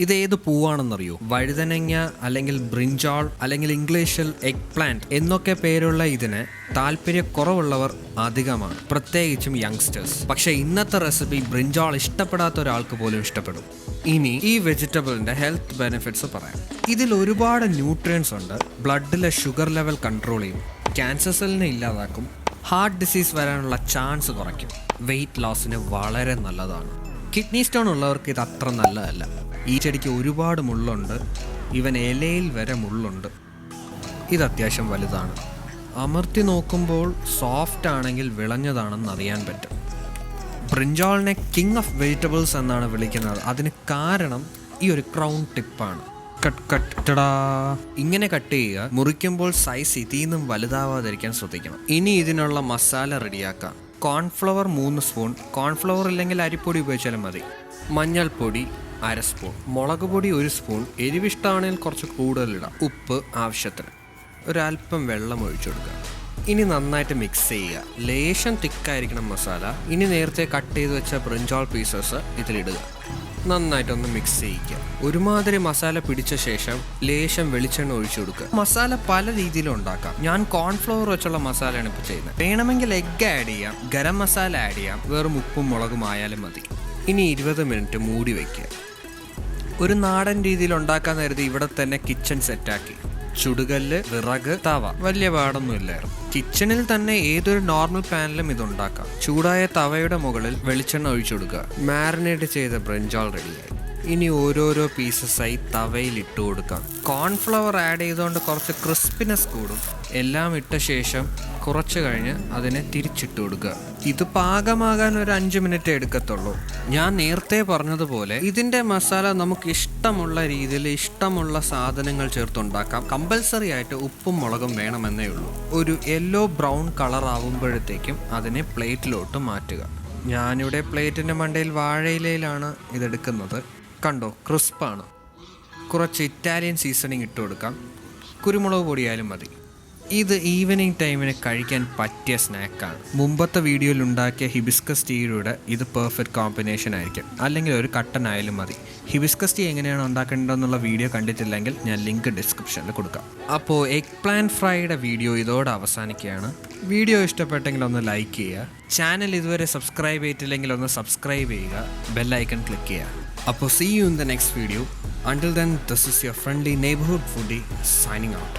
ഇത് ഏത് പൂവാണെന്നറിയോ? വഴുതനങ്ങ അല്ലെങ്കിൽ ബ്രിഞ്ചാൾ അല്ലെങ്കിൽ ഇംഗ്ലീഷിൽ എഗ് പ്ലാന്റ് എന്നൊക്കെ പേരുള്ള ഇതിന് താല്പര്യക്കുറവുള്ളവർ അധികമാണ്, പ്രത്യേകിച്ചും യങ്സ്റ്റേഴ്സ്. പക്ഷേ ഇന്നത്തെ റെസിപ്പി ബ്രിഞ്ചാൾ ഇഷ്ടപ്പെടാത്ത ഒരാൾക്ക് പോലും ഇഷ്ടപ്പെടും. ഇനി ഈ വെജിറ്റബിളിന്റെ ഹെൽത്ത് ബെനിഫിറ്റ്സ് പറയാം. ഇതിൽ ഒരുപാട് ന്യൂട്രിയൻസ് ഉണ്ട്. ബ്ലഡിലെ ഷുഗർ ലെവൽ കൺട്രോൾ ചെയ്യും, ക്യാൻസർ സെല്ലിനെ ഇല്ലാതാക്കും, ഹാർട്ട് ഡിസീസ് വരാനുള്ള ചാൻസ് കുറയ്ക്കും, വെയിറ്റ് ലോസിന് വളരെ നല്ലതാണ്. കിഡ്നി സ്റ്റോൺ ഉള്ളവർക്ക് ഇത് അത്ര നല്ലതല്ല. ഈ ചെടിക്ക് ഒരുപാട് മുള്ളുണ്ട്, ഇവൻ ഇലയിൽ വരെ മുള്ളുണ്ട്. ഇത് അത്യാവശ്യം വലുതാണ്. അമർത്തി നോക്കുമ്പോൾ സോഫ്റ്റ് ആണെങ്കിൽ വിളഞ്ഞതാണെന്ന് അറിയാൻ പറ്റും. ബ്രിഞ്ചാളിനെ കിങ് ഓഫ് വെജിറ്റബിൾസ് എന്നാണ് വിളിക്കുന്നത്. അതിന് കാരണം ഈ ഒരു ക്രൗൺ ടിപ്പാണ്. ഇങ്ങനെ കട്ട് ചെയ്യുക. മുറിക്കുമ്പോൾ സൈസ് ഇതിന്നും വലുതാവാതിരിക്കാൻ ശ്രദ്ധിക്കണം. ഇനി ഇതിനുള്ള മസാല റെഡിയാക്കാം. കോൺഫ്ലവർ 3 സ്പൂൺ, കോൺഫ്ലവർ ഇല്ലെങ്കിൽ അരിപ്പൊടി ഉപയോഗിച്ചാലും മതി. മഞ്ഞൾപ്പൊടി 1/2 സ്പൂൺ, മുളക് പൊടി 1 സ്പൂൺ, എരിവിഷ്ടമാണെങ്കിൽ കുറച്ച് കൂടുതലിടാം. ഉപ്പ് ആവശ്യത്തിന്, ഒരല്പം വെള്ളം ഒഴിച്ചു കൊടുക്കുക. ഇനി നന്നായിട്ട് മിക്സ് ചെയ്യുക. ലേശം തിക്കായിരിക്കണം മസാല. ഇനി നേരത്തെ കട്ട് ചെയ്ത് വെച്ച ബ്രിഞ്ചാൾ പീസസ് ഇതിലിടുക. നന്നായിട്ടൊന്ന് മിക്സ് ചെയ്യിക്കുക. ഒരുമാതിരി മസാല പിടിച്ച ശേഷം ലേശം വെളിച്ചെണ്ണ ഒഴിച്ചു കൊടുക്കുക. മസാല പല രീതിയിലും ഉണ്ടാക്കാം. ഞാൻ കോൺഫ്ലവർ വെച്ചുള്ള മസാലയാണ് ഇപ്പോൾ ചെയ്യുന്നത്. വേണമെങ്കിൽ എഗ്ഗ് ആഡ് ചെയ്യാം, ഗരം മസാല ആഡ് ചെയ്യാം, വെറും ഉപ്പും മുളകും ആയാലും മതി. ഇനി 20 മിനിറ്റ് മൂടി വയ്ക്കുക. ഒരു നാടൻ രീതിയിൽ ഉണ്ടാക്കാൻ നേരത്തെ ഇവിടെ തന്നെ കിച്ചൺ സെറ്റാക്കി. ചുടുകല്ല്, വിറക്, തവ, വലിയ പാടൊന്നും ഇല്ലായിരുന്നു. കിച്ചണിൽ തന്നെ ഏതൊരു നോർമൽ പാനിലും ഇതുണ്ടാക്കാം. ചൂടായ തവയുടെ മുകളിൽ വെളിച്ചെണ്ണ ഒഴിച്ചു കൊടുക്കുക. മാരിനേറ്റ് ചെയ്ത ബ്രിഞ്ചാൾ റെഡിയായി. ഇനി ഓരോരോ പീസസായി തവയിൽ ഇട്ട് കൊടുക്കാം. കോൺഫ്ലവർ ആഡ് ചെയ്തുകൊണ്ട് കുറച്ച് ക്രിസ്പിനെസ് കൂടും. എല്ലാം ഇട്ട ശേഷം കുറച്ച് കഴിഞ്ഞ് അതിനെ തിരിച്ചിട്ട് കൊടുക്കുക. ഇത് പാകമാകാൻ ഒരു 5 മിനിറ്റ് എടുക്കത്തുള്ളൂ. ഞാൻ നേരത്തെ പറഞ്ഞതുപോലെ ഇതിൻ്റെ മസാല നമുക്ക് ഇഷ്ടമുള്ള രീതിയിൽ ഇഷ്ടമുള്ള സാധനങ്ങൾ ചേർത്തുണ്ടാക്കാം. കമ്പൽസറി ആയിട്ട് ഉപ്പും മുളകും വേണമെന്നേ ഉള്ളൂ. ഒരു യെല്ലോ ബ്രൗൺ കളർ ആവുമ്പോഴത്തേക്കും അതിനെ പ്ലേറ്റിലോട്ട് മാറ്റുക. ഞാനിവിടെ പ്ലേറ്റിൻ്റെ മണ്ടയിൽ വാഴയിലയിലാണ് ഇതെടുക്കുന്നത്. കണ്ടോ, ക്രിസ്പാണ്. കുറച്ച് ഇറ്റാലിയൻ സീസണിങ് ഇട്ട് കൊടുക്കാം. കുരുമുളക് പൊടിയായാലും മതി. ഇത് ഈവനിങ് ടൈമിന് കഴിക്കാൻ പറ്റിയ സ്നാക്കാണ്. മുമ്പത്തെ വീഡിയോയിൽ ഉണ്ടാക്കിയ ഹിബിസ്കസ് ടീയുടെ ഇത് പെർഫെക്റ്റ് കോമ്പിനേഷൻ ആയിരിക്കും. അല്ലെങ്കിൽ ഒരു കട്ടൻ ആയാലും മതി. ഹിബിസ്കസ് ടീ എങ്ങനെയാണ് ഉണ്ടാക്കേണ്ടതെന്നുള്ള വീഡിയോ കണ്ടിട്ടില്ലെങ്കിൽ ഞാൻ ലിങ്ക് ഡിസ്ക്രിപ്ഷനിൽ കൊടുക്കാം. അപ്പോൾ എഗ് പ്ലാന്റ് ഫ്രൈയുടെ വീഡിയോ ഇതോടെ അവസാനിക്കുകയാണ്. വീഡിയോ ഇഷ്ടപ്പെട്ടെങ്കിൽ ഒന്ന് ലൈക്ക് ചെയ്യുക. ചാനൽ ഇതുവരെ സബ്സ്ക്രൈബ് ചെയ്തിട്ടില്ലെങ്കിൽ ഒന്ന് സബ്സ്ക്രൈബ് ചെയ്യുക. ബെല്ലൈക്കൺ ക്ലിക്ക് ചെയ്യുക. അപ്പോൾ see you in the next video. Until then, this is your friendly neighborhood foodie signing out.